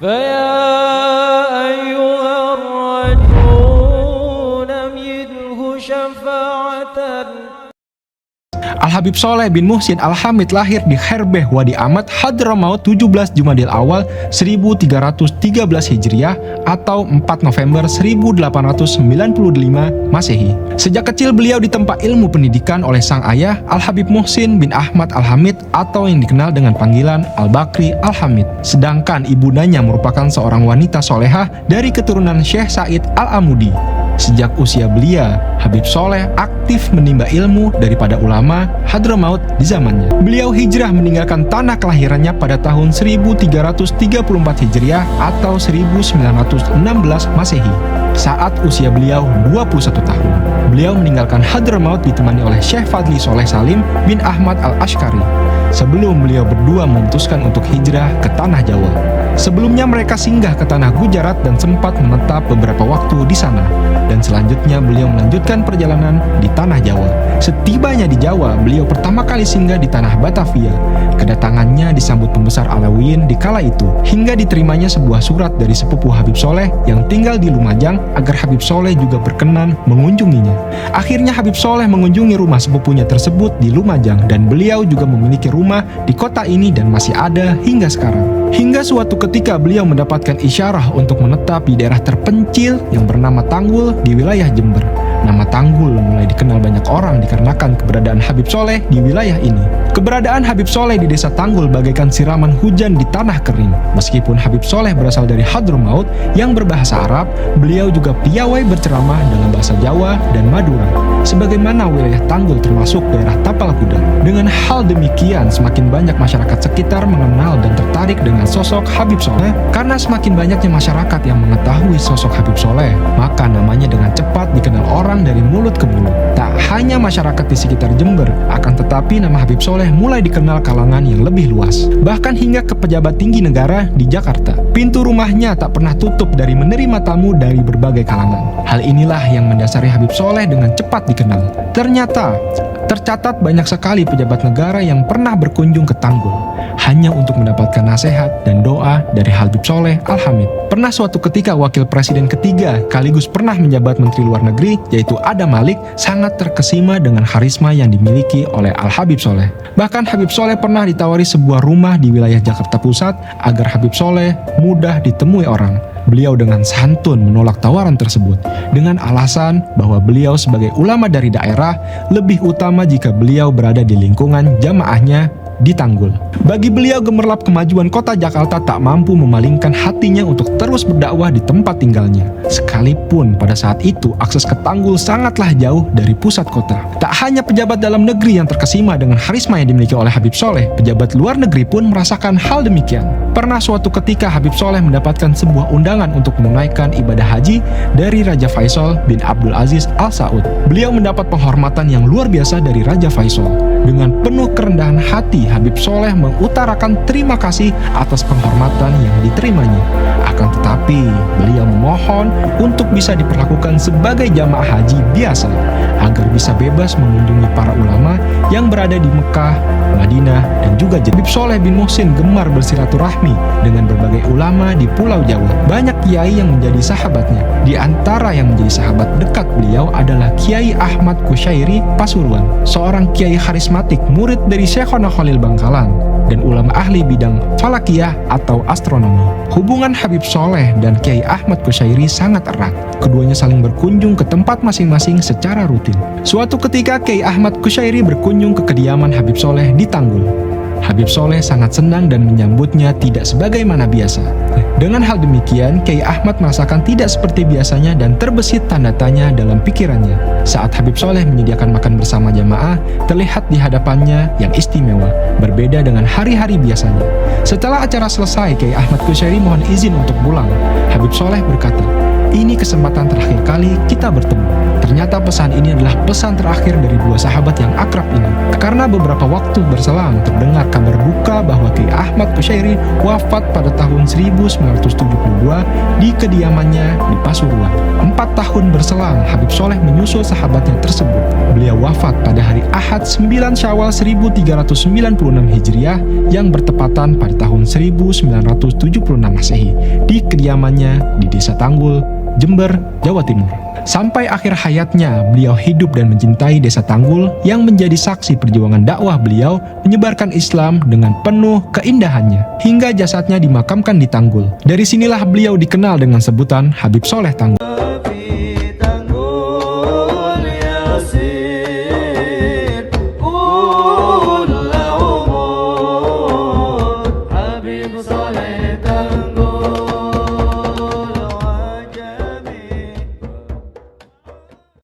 فيا أيها الرجل منه شفاعة. Al-Habib Soleh bin Muhsin Al-Hamid lahir di Kherbeh Wadi Ahmad, Hadramaut 17 Jumadil Awal 1313 Hijriah atau 4 November 1895 Masehi. Sejak kecil beliau ditempa ilmu pendidikan oleh sang ayah Al-Habib Muhsin bin Ahmad Al-Hamid atau yang dikenal dengan panggilan Al-Bakri Al-Hamid. Sedangkan ibundanya merupakan seorang wanita solehah dari keturunan Syekh Said Al-Amudi. Sejak usia belia, Habib Soleh aktif menimba ilmu daripada ulama Hadramaut di zamannya. Beliau hijrah meninggalkan tanah kelahirannya pada tahun 1334 Hijriah atau 1916 Masehi. Saat usia beliau 21 tahun, beliau meninggalkan Hadramaut ditemani oleh Syekh Fadli Soleh Salim bin Ahmad Al-Ashkari. Sebelum beliau berdua memutuskan untuk hijrah ke tanah Jawa. Sebelumnya mereka singgah ke tanah Gujarat dan sempat menetap beberapa waktu di sana. Dan selanjutnya beliau melanjutkan perjalanan di tanah Jawa. Setibanya di Jawa, beliau pertama kali singgah di tanah Batavia. Kedatangannya disambut pembesar Alawiyin di kala itu, hingga diterimanya sebuah surat dari sepupu Habib Soleh yang tinggal di Lumajang agar Habib Soleh juga berkenan mengunjunginya. Akhirnya Habib Soleh mengunjungi rumah sepupunya tersebut di Lumajang dan beliau juga memiliki rumah di kota ini dan masih ada hingga sekarang. Hingga suatu ketika beliau mendapatkan isyarah untuk menetap di daerah terpencil yang bernama Tanggul di wilayah Jember. Nama Tanggul mulai dikenal banyak orang dikarenakan keberadaan Habib Soleh di wilayah ini. Keberadaan Habib Soleh di desa Tanggul bagaikan siraman hujan di tanah kering. Meskipun Habib Soleh berasal dari Hadramaut yang berbahasa Arab, beliau juga piawai berceramah dalam bahasa Jawa dan Madura. Sebagaimana wilayah Tanggul termasuk daerah tapal kuda. Dengan hal demikian, semakin banyak masyarakat sekitar mengenal dan tertarik dengan sosok Habib Soleh. Karena semakin banyaknya masyarakat yang mengetahui sosok Habib Soleh, maka namanya dengan cepat dikenal orang dari mulut ke mulut. Tak hanya masyarakat di sekitar Jember, akan tetapi nama Habib Soleh mulai dikenal kalangan yang lebih luas. Bahkan hingga ke pejabat tinggi negara di Jakarta. Pintu rumahnya tak pernah tutup dari menerima tamu dari berbagai kalangan. Hal inilah yang mendasari Habib Soleh dengan cepat dikenal. Ternyata, tercatat banyak sekali pejabat negara yang pernah berkunjung ke Tanggul hanya untuk mendapatkan nasihat dan doa dari Habib Soleh Al-Hamid. Pernah suatu ketika wakil presiden ketiga sekaligus pernah menjabat menteri luar negeri yaitu Adam Malik sangat terkesima dengan karisma yang dimiliki oleh Al-Habib Soleh. Bahkan Habib Soleh pernah ditawari sebuah rumah di wilayah Jakarta Pusat agar Habib Soleh mudah ditemui orang. Beliau dengan santun menolak tawaran tersebut dengan alasan bahwa beliau sebagai ulama dari daerah lebih utama jika beliau berada di lingkungan jamaahnya di Tanggul. Bagi beliau, gemerlap kemajuan kota Jakarta tak mampu memalingkan hatinya untuk terus berdakwah di tempat tinggalnya. Sekalipun pada saat itu akses ke Tanggul sangatlah jauh dari pusat kota. Tak hanya pejabat dalam negeri yang terkesima dengan karisma yang dimiliki oleh Habib Soleh, pejabat luar negeri pun merasakan hal demikian. Pernah suatu ketika Habib Soleh mendapatkan sebuah undangan untuk menunaikan ibadah haji dari Raja Faisal bin Abdul Aziz Al Saud. Beliau mendapat penghormatan yang luar biasa dari Raja Faisal. Dengan penuh kerendahan hati, Habib Soleh mengutarakan terima kasih atas penghormatan yang diterimanya. Akan tetapi, beliau memohon untuk bisa diperlakukan sebagai jamaah haji biasa, agar bisa bebas mengunjungi para ulama yang berada di Mekah, Madinah, dan juga Jeddah. Habib Soleh bin Muhsin gemar bersilaturahmi dengan berbagai ulama di Pulau Jawa. Banyak kiai yang menjadi sahabatnya. Di antara yang menjadi sahabat dekat beliau adalah Kiai Ahmad Kusyairi Pasuruan, seorang kiai karismatik murid dari Syekhona Khalil Bangkalan dan ulama ahli bidang falakiyah atau astronomi. Hubungan Habib Soleh dan Kiai Ahmad Kusyairi sangat erat. Keduanya saling berkunjung ke tempat masing-masing secara rutin. Suatu ketika Kiai Ahmad Kusyairi berkunjung ke kediaman Habib Soleh di Tanggul. Habib Soleh sangat senang dan menyambutnya tidak sebagaimana biasa. Dengan hal demikian, Kiai Ahmad merasakan tidak seperti biasanya dan terbesit tanda tanya dalam pikirannya. Saat Habib Soleh menyediakan makan bersama jamaah, terlihat di hadapannya yang istimewa, berbeda dengan hari-hari biasanya. Setelah acara selesai, Kiai Ahmad Kusyairi mohon izin untuk pulang. Habib Soleh berkata, "Ini kesempatan terakhir kali kita bertemu." Ternyata pesan ini adalah pesan terakhir dari dua sahabat yang akrab ini. Karena beberapa waktu berselang terdengar kabar duka bahwa Kiai Ahmad Kusyairi wafat pada tahun 1972 di kediamannya di Pasuruan. 4 tahun berselang, Habib Soleh menyusul sahabatnya tersebut. Beliau wafat pada hari Ahad 9 Syawal 1396 Hijriah yang bertepatan pada tahun 1976 Masehi di kediamannya di Desa Tanggul, Jember, Jawa Timur. Sampai akhir hayatnya, beliau hidup dan mencintai Desa Tanggul yang menjadi saksi perjuangan dakwah beliau menyebarkan Islam dengan penuh keindahannya, hingga jasadnya dimakamkan di Tanggul. Dari sinilah beliau dikenal dengan sebutan Habib Soleh Tanggul.